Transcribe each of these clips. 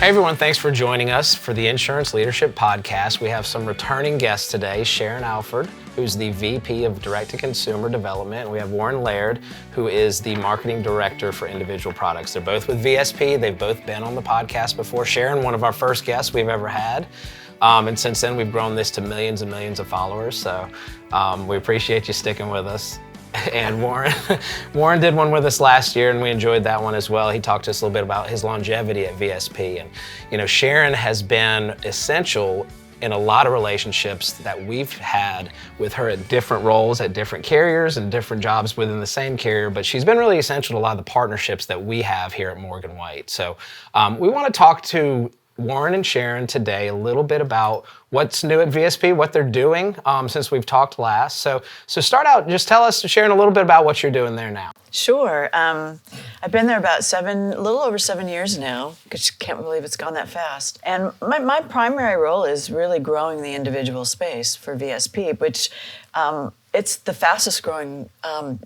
Hey everyone, thanks for joining us for the Insurance Leadership Podcast. We have some returning guests today, Sharon Alford, who's the VP of Direct-to-Consumer Development, and we have Warren Laird, who is the Marketing Director for Individual Products. They're both with VSP. They've both been on the podcast before. Sharon, one of our first guests we've ever had. And since then, we've grown this to millions and millions of followers, so we appreciate you sticking with us. And Warren did one with us last year, and we enjoyed that one as well. He talked to us a little bit about his longevity at VSP. And, you know, Sharon has been essential in a lot of relationships that we've had with her at different roles, at different carriers and different jobs within the same carrier, but she's been really essential to a lot of the partnerships that we have here at Morgan White. So we want to talk to Warren and Sharon today a little bit about what's new at VSP, what they're doing since we've talked last. So start out, just tell us, Sharon, a little bit about what you're doing there now. Sure. I've been there about a little over 7 years now. I can't believe it's gone that fast. And my primary role is really growing the individual space for VSP, which it's the fastest growing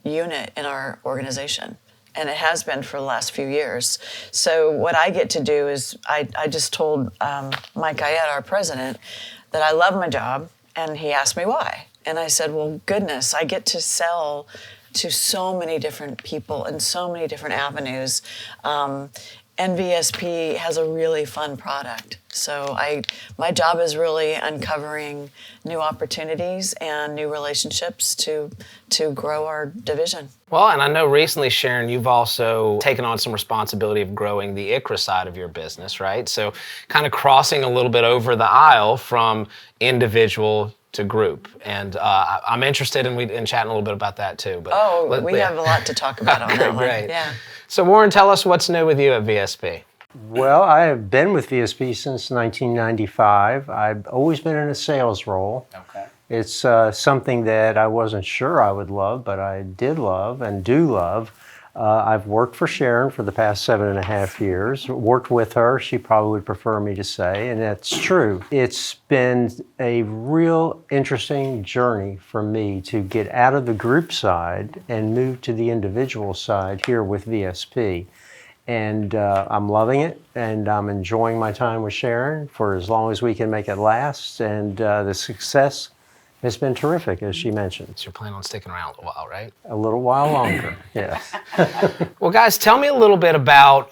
unit in our organization. And it has been for the last few years. So what I get to do is, I just told Mike Ayette, our president, that I love my job, and he asked me why. And I said, well, goodness, I get to sell to so many different people in so many different avenues. And VSP has a really fun product. So my job is really uncovering new opportunities and new relationships to grow our division. Well, and I know recently, Sharon, you've also taken on some responsibility of growing the ICRA side of your business, right? So kind of crossing a little bit over the aisle from individual to group. And I'm interested in chatting a little bit about that too. But we have a lot to talk about on that one. Great. Yeah. So Warren, tell us what's new with you at VSP. Well, I have been with VSP since 1995. I've always been in a sales role. Okay. It's something that I wasn't sure I would love, but I did love and do love. I've worked for Sharon for the past 7.5 years. Worked with her, she probably would prefer me to say, and that's true. It's been a real interesting journey for me to get out of the group side and move to the individual side here with VSP. And I'm loving it, and I'm enjoying my time with Sharon for as long as we can make it last, and the success has been terrific, as she mentioned. So you're planning on sticking around a little while, right? A little while longer, yes. Well, guys, tell me a little bit about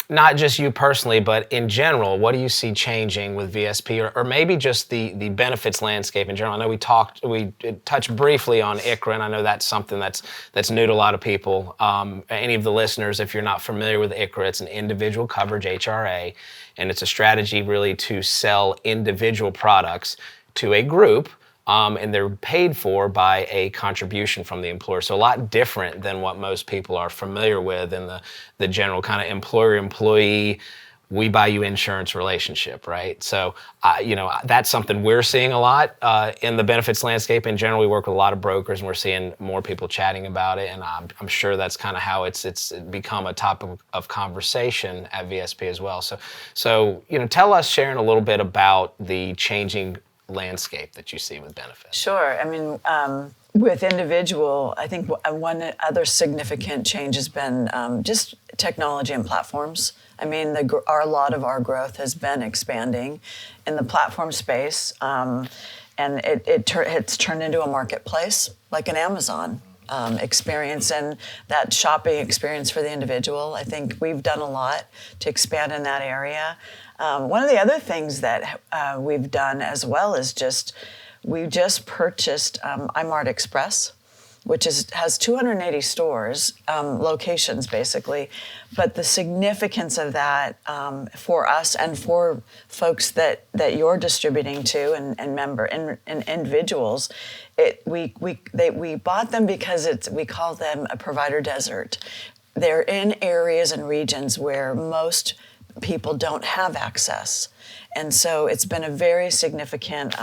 not just you personally, but in general, what do you see changing with VSP, or maybe just the benefits landscape in general? I know we touched briefly on ICRA, and I know that's something that's new to a lot of people. Any of the listeners, if you're not familiar with ICRA, it's an individual coverage HRA, and it's a strategy really to sell individual products to a group. And they're paid for by a contribution from the employer. So a lot different than what most people are familiar with in the general kind of employer-employee, we buy you insurance relationship, right? So, that's something we're seeing a lot in the benefits landscape. In general, we work with a lot of brokers, and we're seeing more people chatting about it. And I'm sure that's kind of how it's become a topic of conversation at VSP as well. So tell us, Sharon, a little bit about the changing landscape that you see with benefits. Sure. I mean, with individual, I think one other significant change has been just technology and platforms. I mean, a lot of our growth has been expanding in the platform space, and it's turned into a marketplace like an Amazon experience, and that shopping experience for the individual. I think we've done a lot to expand in that area. One of the other things that we've done as well is we just purchased iMart Express, which has 280 stores, locations basically. But the significance of that for us and for folks that you're distributing to and individuals, we bought them because we call them a provider desert. They're in areas and regions where most people don't have access. And so it's been a very significant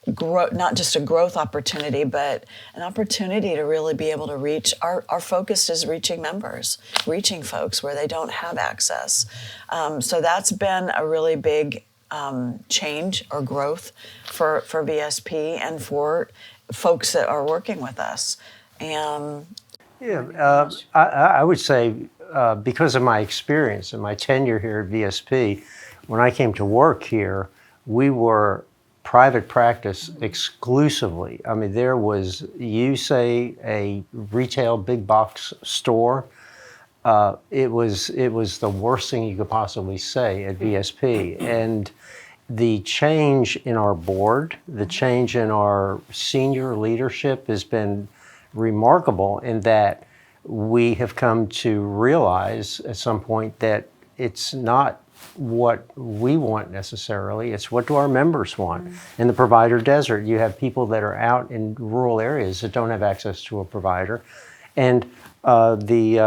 not just a growth opportunity, but an opportunity to really be able to reach. Our focus is reaching members, reaching folks where they don't have access. So that's been a really big change or growth for VSP and for folks that are working with us. I would say because of my experience and my tenure here at VSP, when I came to work here, we were private practice exclusively. I mean, there was, you say, a retail big box store. It was the worst thing you could possibly say at VSP. And the change in our board, the change in our senior leadership has been remarkable in that we have come to realize at some point that it's not what we want necessarily, it's what do our members want. In the provider desert, you have people that are out in rural areas that don't have access to a provider. And the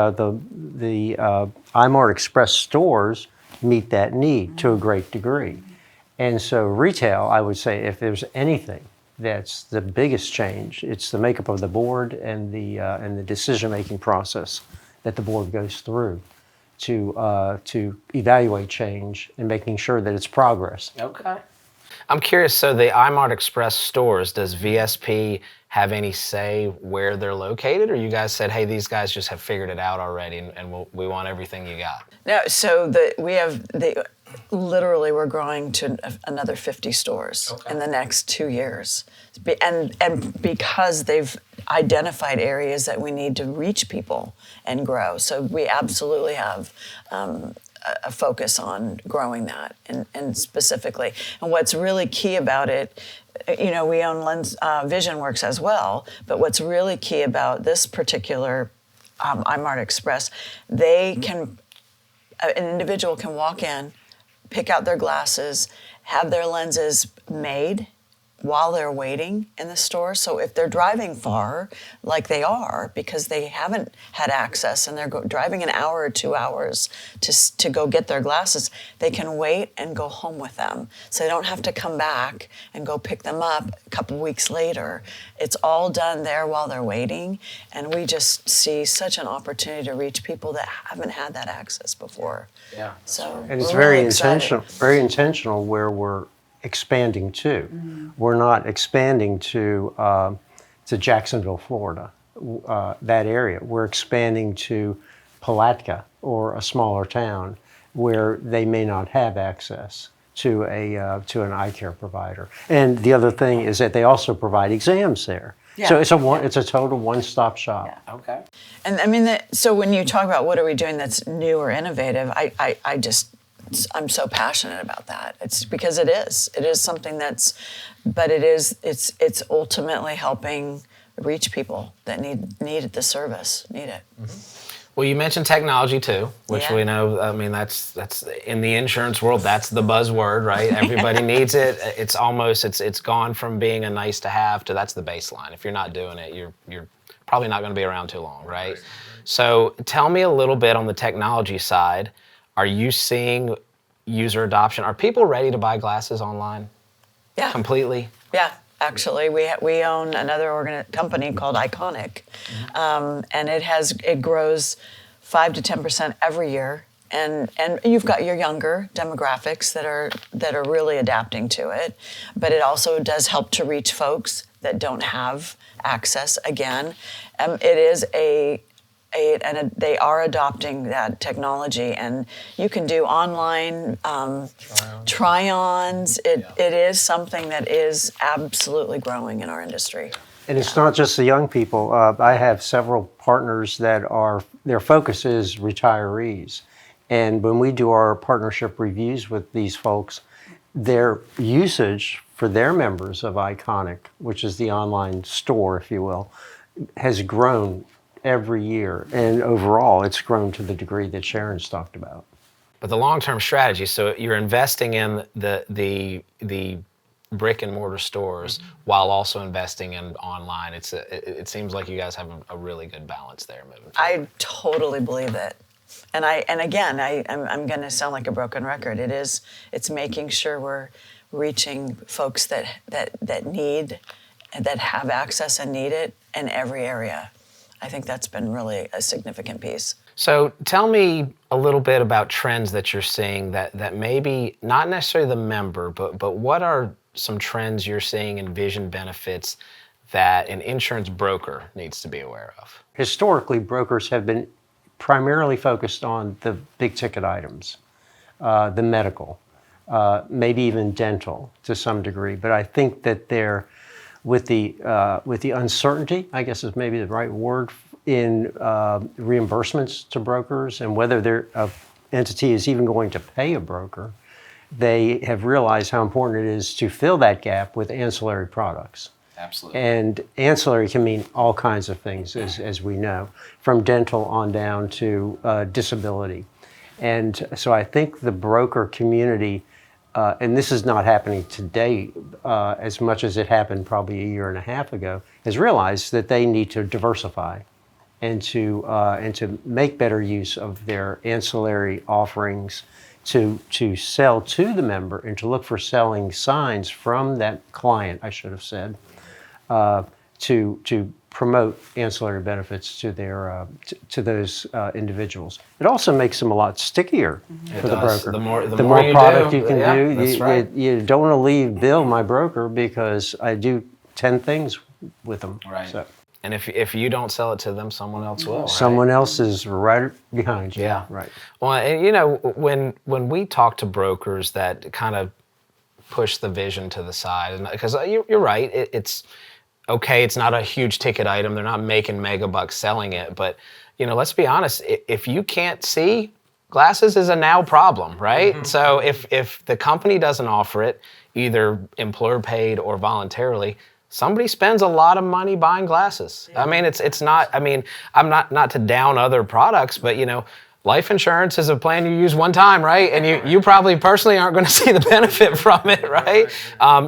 iMart Express stores meet that need to a great degree. And so retail, I would say, if there's anything that's the biggest change, it's the makeup of the board and the decision-making process that the board goes through to evaluate change and making sure that it's progress. Okay. I'm curious, so the iMart Express stores, does VSP have any say where they're located, or you guys said, hey, these guys just have figured it out already and we want everything you got? No, so literally we're growing to another 50 stores in the next 2 years. And because they've identified areas that we need to reach people and grow. So we absolutely have a focus on growing that and specifically. And what's really key about it, we own VisionWorks as well, but what's really key about this particular iMart Express, an individual can walk in, pick out their glasses, have their lenses made while they're waiting in the store. So if they're driving far, like they are, because they haven't had access and they're driving an hour or 2 hours to go get their glasses, they can wait and go home with them. So they don't have to come back and go pick them up a couple weeks later. It's all done there while they're waiting. And we just see such an opportunity to reach people that haven't had that access before. Yeah. So And it's we're very really excited. intentional where we're expanding to. We're not expanding to Jacksonville, Florida, that area. We're expanding to Palatka or a smaller town where they may not have access to an eye care provider. And the other thing is that they also provide exams there. Yeah. So it's a total one-stop shop. Yeah. Okay. And I mean, so when you talk about what are we doing that's new or innovative, I'm so passionate about that. It's because it is something it's ultimately helping reach people that need the service, need it. Mm-hmm. Well, you mentioned technology too, which we know, I mean, that's in the insurance world, that's the buzzword, right? Everybody needs it. It's gone from being a nice to have to that's the baseline. If you're not doing it, you're probably not going to be around too long, right? So tell me a little bit on the technology side. Are you seeing user adoption? Are people ready to buy glasses online? Yeah. Completely? Yeah. Actually, we own another company called Iconic, and it grows 5 to 10% every year. And you've got your younger demographics that are really adapting to it, but it also does help to reach folks that don't have access. Again, it is and they are adopting that technology, and you can do online try-ons. It is something that is absolutely growing in our industry. And it's not just the young people. I have several partners that their focus is retirees. And when we do our partnership reviews with these folks, their usage for their members of Iconic, which is the online store, if you will, has grown every year. And overall, it's grown to the degree that Sharon's talked about. But the long-term strategy, so you're investing in the brick and mortar stores while also investing in online. It seems like you guys have a really good balance there moving forward. I totally believe it. And again, I'm going to sound like a broken record. It's making sure we're reaching folks that need, that have access and need it in every area. I think that's been really a significant piece. So tell me a little bit about trends that you're seeing that maybe not necessarily the member, but what are some trends you're seeing in vision benefits that an insurance broker needs to be aware of? Historically, brokers have been primarily focused on the big ticket items, the medical, maybe even dental to some degree. But I think that they're with the uncertainty, I guess is maybe the right word, in reimbursements to brokers and whether their entity is even going to pay a broker. They have realized how important it is to fill that gap with ancillary products. Absolutely. And ancillary can mean all kinds of things, as we know, from dental on down to disability. And so I think the broker community, and this is not happening today as much as it happened probably a year and a half ago, has realized that they need to diversify and to make better use of their ancillary offerings to sell to the member and to look for selling signs from that client, I should have said, to promote ancillary benefits to their to those individuals. It also makes them a lot stickier for the broker. The more product do, you can yeah, do, that's right. you don't want to leave Bill, my broker, because I do 10 things with them. Right. So. And if you don't sell it to them, someone else will. Right? Someone else is right behind you. Yeah. Right. Well, and you know, when we talk to brokers that kind of push the vision to the side, and because you're right, it's okay. It's not a huge ticket item. They're not making mega bucks selling it. But you know, let's be honest. If you can't see, glasses is a now problem, right? Mm-hmm. So if the company doesn't offer it, either employer paid or voluntarily, somebody spends a lot of money buying glasses. Yeah. I mean, it's not, I mean, I'm not to down other products, but you know, life insurance is a plan you use one time, right? And you probably personally aren't going to see the benefit from it, right?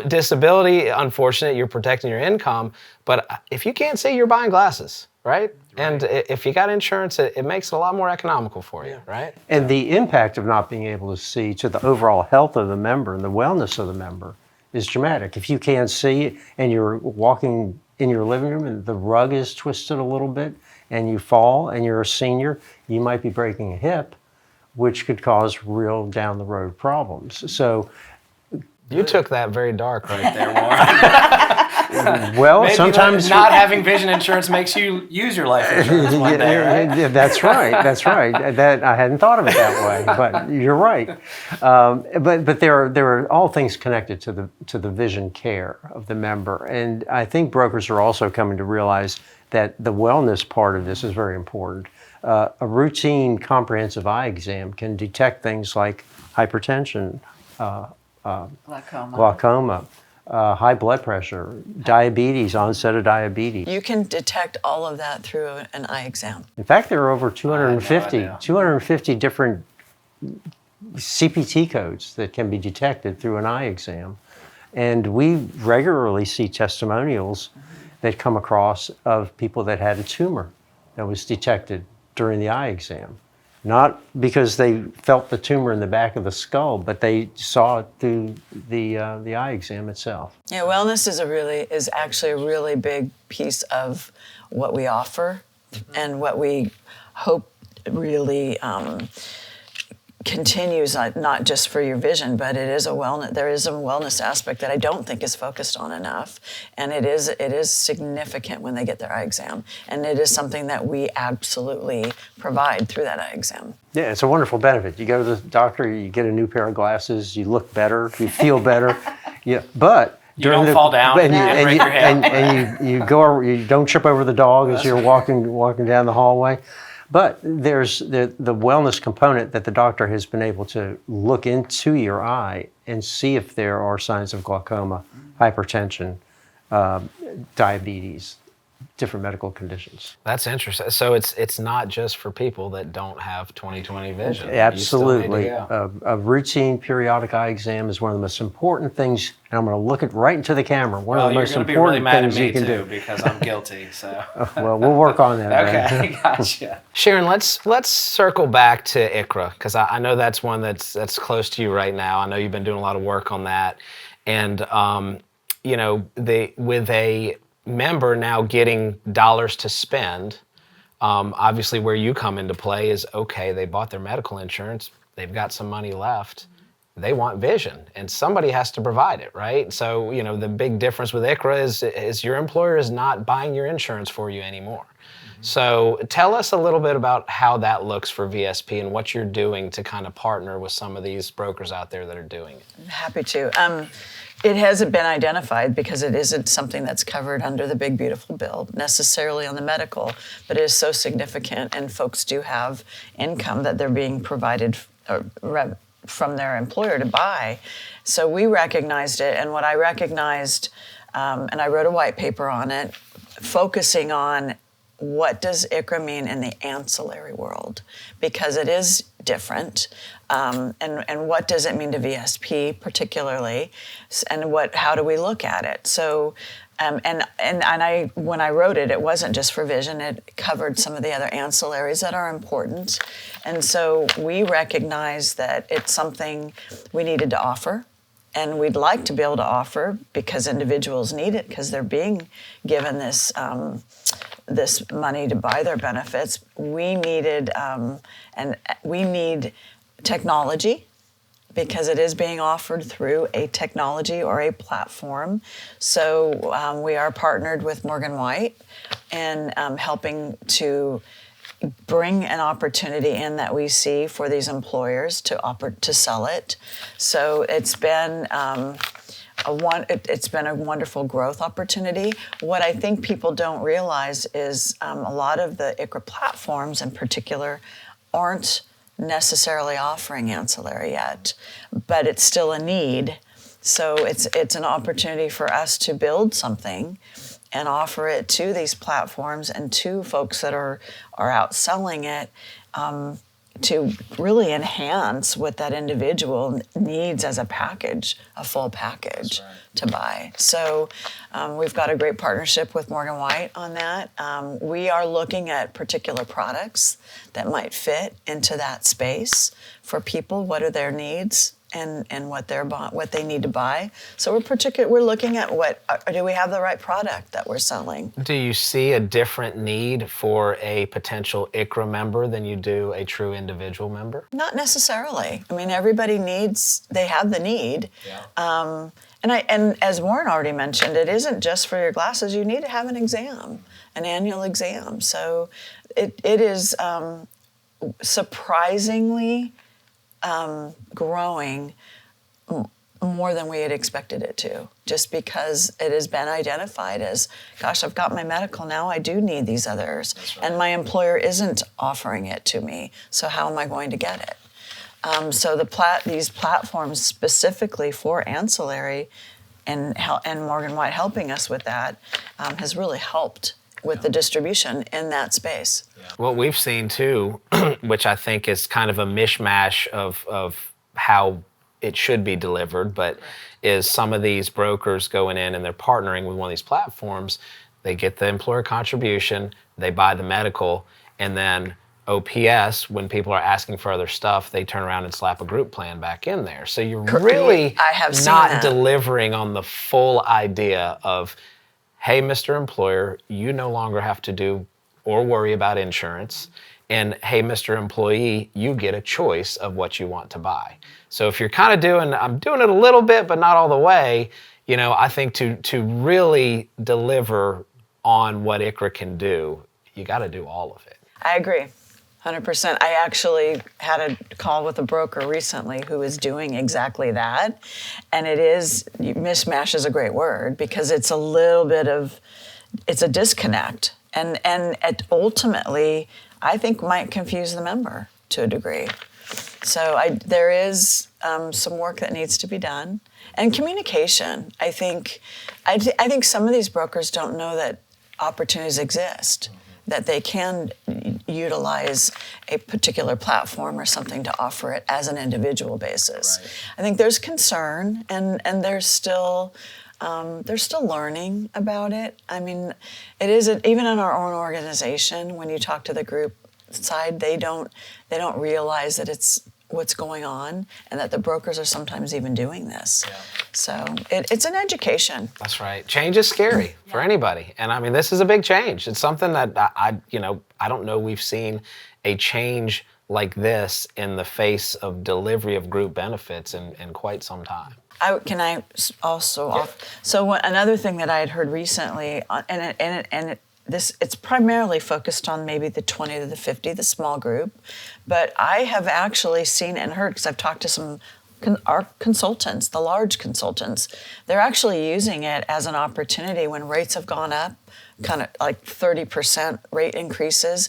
Disability, unfortunate, you're protecting your income, but if you can't see, you're buying glasses, right? And if you got insurance, it makes it a lot more economical for you, right? And the impact of not being able to see to the overall health of the member and the wellness of the member is dramatic. If you can't see and you're walking in your living room and the rug is twisted a little bit and you fall and you're a senior, you might be breaking a hip, which could cause real down the road problems. So you took that very dark right there, Warren. Well, maybe sometimes not having vision insurance makes you use your life insurance one day, right? Yeah, that's right. That's right. That I hadn't thought of it that way, but you're right. But there are all things connected to the vision care of the member, and I think brokers are also coming to realize that the wellness part of this is very important. A routine comprehensive eye exam can detect things like hypertension, glaucoma, high blood pressure, diabetes, onset of diabetes. You can detect all of that through an eye exam. In fact, there are over 250 different CPT codes that can be detected through an eye exam. And we regularly see testimonials that come across of people that had a tumor that was detected during the eye exam. Not because they felt the tumor in the back of the skull, but they saw it through the eye exam itself. Yeah, wellness is actually a really big piece of what we offer and what we hope really continues, not just for your vision, but it is a wellness. There is a wellness aspect that I don't think is focused on enough, and it is significant when they get their eye exam, and it is something that we absolutely provide through that eye exam. Yeah, it's a wonderful benefit. You go to the doctor, you get a new pair of glasses, you look better, you feel better. Yeah, but you don't fall down and break your hip. And you don't trip over the dog as you're walking down the hallway. But there's the wellness component that the doctor has been able to look into your eye and see if there are signs of glaucoma, hypertension, diabetes, different medical conditions. That's interesting. So it's not just for people that don't have 20/20 vision. Absolutely. A routine periodic eye exam is one of the most important things, and I'm going to look it right into the camera. One of the most important things you can do. Because I'm guilty. So well, we'll work on that. Okay, gotcha. Sharon, let's circle back to ICHRA, because I know that's one that's close to you right now. I know you've been doing a lot of work on that, and with a member now getting dollars to spend, obviously where you come into play is, okay, they bought their medical insurance, they've got some money left. they want vision, and somebody has to provide it, right? So, you know, the big difference with ICHRA is your employer is not buying your insurance for you anymore. So tell us a little bit about how that looks for VSP and what you're doing to kind of partner with some of these brokers out there that are doing it. I'm happy to. It hasn't been identified because it isn't something that's covered under the Big Beautiful Bill necessarily on the medical, but it is so significant, and folks do have income that they're being provided from their employer to buy. So we recognized it, and what I recognized, and I wrote a white paper on it, focusing on what does ICHRA mean in the ancillary world? Because it is different. And what does it mean to VSP particularly? And how do we look at it? So, and I when I wrote it, it wasn't just for vision. It covered some of the other ancillaries that are important. And so we recognize that it's something we needed to offer. And we'd like to be able to offer because individuals need it because they're being given this this money to buy their benefits. We needed, and we need technology because it is being offered through a technology or a platform. So we are partnered with Morgan White and helping to bring an opportunity in that we see for these employers to sell it. So it's been it's been a wonderful growth opportunity. What I think people don't realize is a lot of the ICHRA platforms in particular aren't necessarily offering ancillary yet, but it's still a need. So it's an opportunity for us to build something and offer it to these platforms and to folks that are out selling it to really enhance what that individual needs as a package, a full package to buy. So we've got a great partnership with Morgan White on that. We are looking at particular products that might fit into that space for people. What are their needs? And what they need to buy. So we're looking at do we have the right product that we're selling? Do you see a different need for a potential ICHRA member than you do a true individual member? Not necessarily. I mean, everybody they have the need. Yeah. And as Warren already mentioned, it isn't just for your glasses. You need to have an exam, an annual exam. So it is surprisingly growing more than we had expected it to, just because it has been identified as, gosh, I've got my medical now, I do need these others, and my employer isn't offering it to me, so how am I going to get it? So these platforms specifically for ancillary and Morgan White helping us with that has really helped with the distribution in that space. What we've seen too, which I think is kind of a mishmash of how it should be delivered, but is some of these brokers going in and they're partnering with one of these platforms, they get the employer contribution, they buy the medical, and then OPS, when people are asking for other stuff, they turn around and slap a group plan back in there. So you're really not delivering on the full idea of, hey, Mr. Employer, you no longer have to do or worry about insurance. And hey, Mr. Employee, you get a choice of what you want to buy. So if you're kind of I'm doing it a little bit, but not all the way, you know, I think to really deliver on what ICHRA can do, you got to do all of it. I agree. 100%. I actually had a call with a broker recently who is doing exactly that. And mishmash is a great word because it's a little bit it's a disconnect. And it ultimately, I think, might confuse the member to a degree. So there is some work that needs to be done. And communication. I think some of these brokers don't know that opportunities exist, that they can utilize a particular platform or something to offer it as an individual basis. Right. I think there's concern, and they're still learning about it. I mean, it is even in our own organization. When you talk to the group side, they don't realize that it's what's going on and that the brokers are sometimes even doing this. Yeah. So it's an education. That's right. Change is scary for anybody. And I mean, this is a big change. It's something that I don't know we've seen a change like this in the face of delivery of group benefits in quite some time. Another thing that I had heard recently, it's primarily focused on maybe the 20 to the 50, the small group, but I have actually seen and heard, because I've talked to our consultants, the large consultants, they're actually using it as an opportunity when rates have gone up, kind of like 30% rate increases,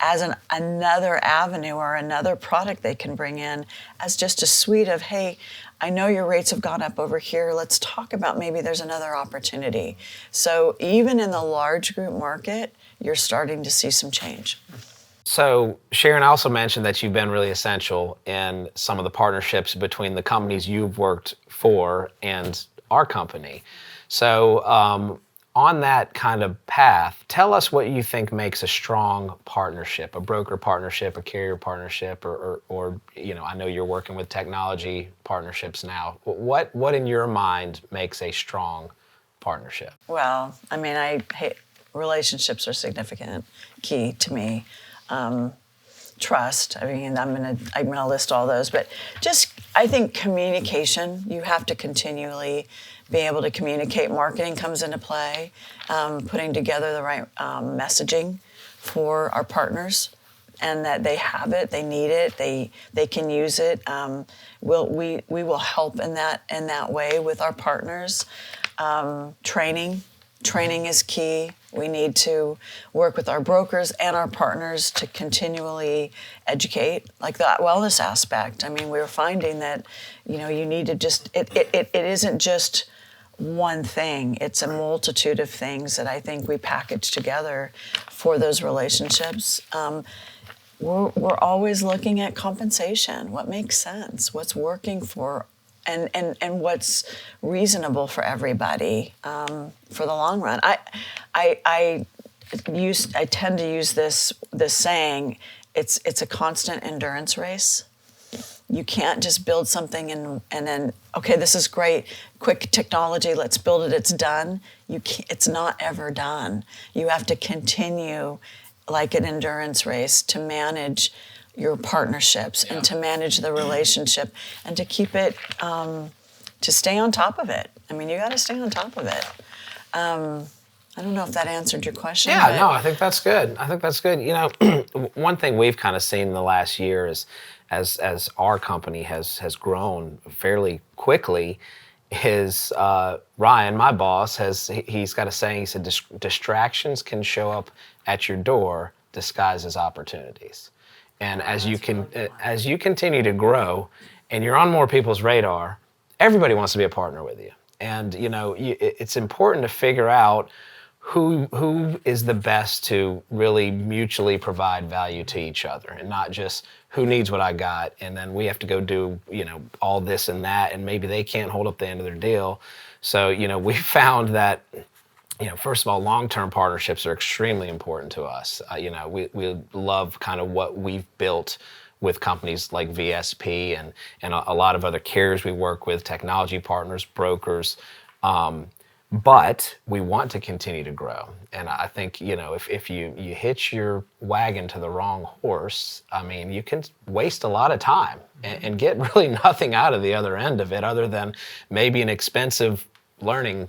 as another avenue or another product they can bring in as just a suite of, hey, I know your rates have gone up over here. Let's talk about maybe there's another opportunity. So even in the large group market, you're starting to see some change. So Sharon also mentioned that you've been really essential in some of the partnerships between the companies you've worked for and our company. So on that kind of path, tell us what you think makes a strong partnership, a broker partnership, a carrier partnership, or I know you're working with technology partnerships now. What in your mind makes a strong partnership? Well, I mean, relationships are significant, key to me. Trust. I mean, I'm gonna list all those, but just I think communication. You have to continually be able to communicate. Marketing comes into play. Putting together the right messaging for our partners, and that they have it, they need it, they can use it. We will help in that way with our partners. Training is key. We need to work with our brokers and our partners to continually educate, like that wellness aspect. I mean, we're finding that, you need to just, it isn't just one thing. It's a multitude of things that I think we package together for those relationships. We're always looking at compensation. What makes sense? What's working for and what's reasonable for everybody for the long run. I tend to use this saying, it's a constant endurance race. You can't just build something and then, okay, this is great, quick technology, let's build it, it's done. It's not ever done. You have to continue like an endurance race to manage your partnerships and to manage the relationship and to keep it, to stay on top of it. I mean, you got to stay on top of it. I don't know if that answered your question. Yeah, no, I think that's good. One thing we've kind of seen in the last year is as our company has grown fairly quickly, is Ryan, my boss, he's got a saying. He said, distractions can show up at your door disguised as opportunities. And as you continue to grow and you're on more people's radar, everybody wants to be a partner with you. And it's important to figure out who is the best to really mutually provide value to each other, and not just who needs what I got and then we have to go do all this and that, and maybe they can't hold up the end of their deal. So we found that first of all, long-term partnerships are extremely important to us. We love kind of what we've built with companies like VSP and a lot of other carriers we work with, technology partners, brokers. But we want to continue to grow. And I think, if you hitch your wagon to the wrong horse, I mean, you can waste a lot of time and get really nothing out of the other end of it other than maybe an expensive learning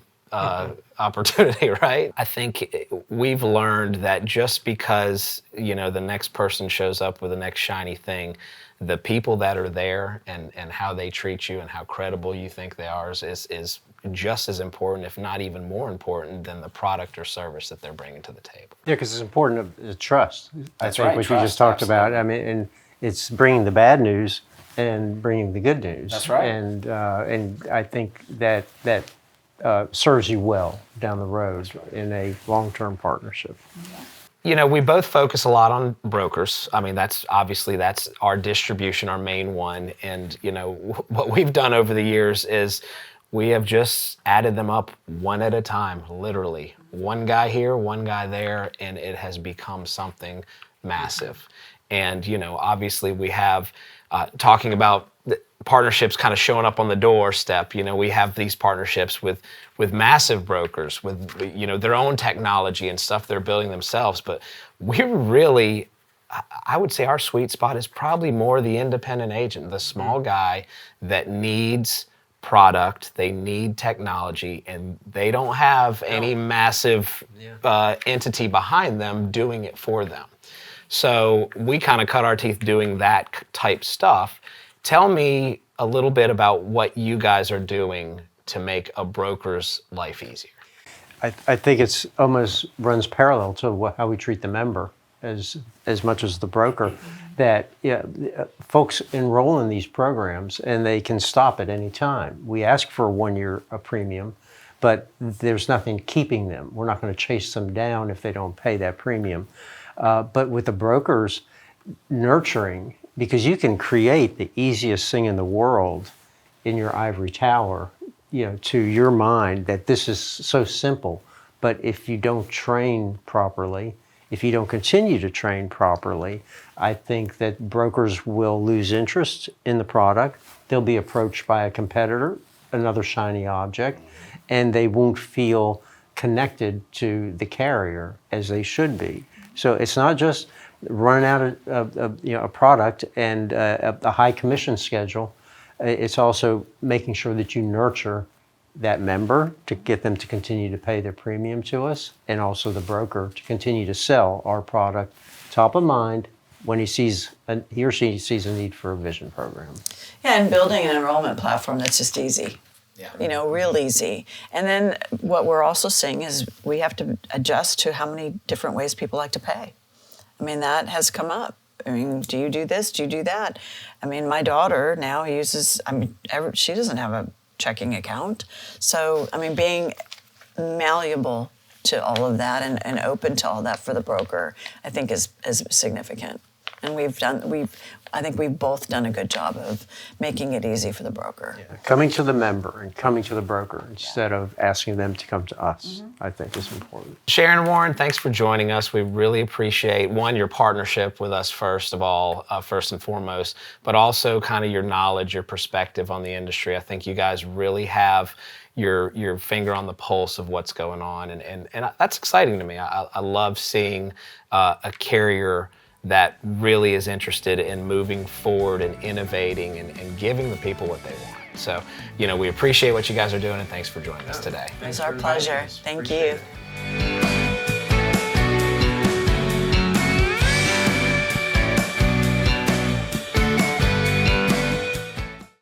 opportunity, right? I think we've learned that just because, the next person shows up with the next shiny thing, the people that are there and how they treat you and how credible you think they are is just as important, if not even more important, than the product or service that they're bringing to the table. Yeah, because it's important to trust. That's I think right, what trust, you just talked absolutely. about. I mean, and it's bringing the bad news and bringing the good news. That's right. And I think that serves you well down the road in a long-term partnership. We both focus a lot on brokers. I mean, that's our distribution, our main one. And, what we've done over the years is we have just added them up one at a time, literally. One guy here, one guy there, and it has become something massive. And, obviously we have, talking about partnerships kind of showing up on the doorstep, we have these partnerships with massive brokers, with, their own technology and stuff they're building themselves. But we're really I would say our sweet spot is probably more the independent agent, the small guy that needs product, they need technology, and they don't have any massive entity behind them doing it for them. So we kind of cut our teeth doing that type stuff. Tell me a little bit about what you guys are doing to make a broker's life easier. I think it's almost runs parallel to how we treat the member as much as the broker. That folks enroll in these programs and they can stop at any time. We ask for a 1 year premium, but there's nothing keeping them. We're not going to chase them down if they don't pay that premium. But with the brokers, nurturing, because you can create the easiest thing in the world in your ivory tower, to your mind that this is so simple. But if you don't train properly, if you don't continue to train properly, I think that brokers will lose interest in the product. They'll be approached by a competitor, another shiny object, and they won't feel connected to the carrier as they should be. So it's not just running out of a product and a high commission schedule. It's also making sure that you nurture that member to get them to continue to pay their premium to us, and also the broker to continue to sell our product top of mind when he or she sees a need for a vision program. Yeah, and building an enrollment platform that's just easy. Yeah. Real easy. And then what we're also seeing is we have to adjust to how many different ways people like to pay. I mean, that has come up. I mean, do you do this? Do you do that? I mean, my daughter now uses, she doesn't have a checking account. So, I mean, being malleable to all of that and open to all that for the broker, I think is significant. And I think we've both done a good job of making it easy for the broker. Yeah. Coming to the member and coming to the broker instead of asking them to come to us, I think is important. Sharon and Warren, thanks for joining us. We really appreciate, one, your partnership with us first and foremost, but also kind of your knowledge, your perspective on the industry. I think you guys really have your finger on the pulse of what's going on, and that's exciting to me. I love seeing a carrier that really is interested in moving forward and innovating and giving the people what they want. So, we appreciate what you guys are doing, and thanks for joining us today. It's our pleasure. Thank you.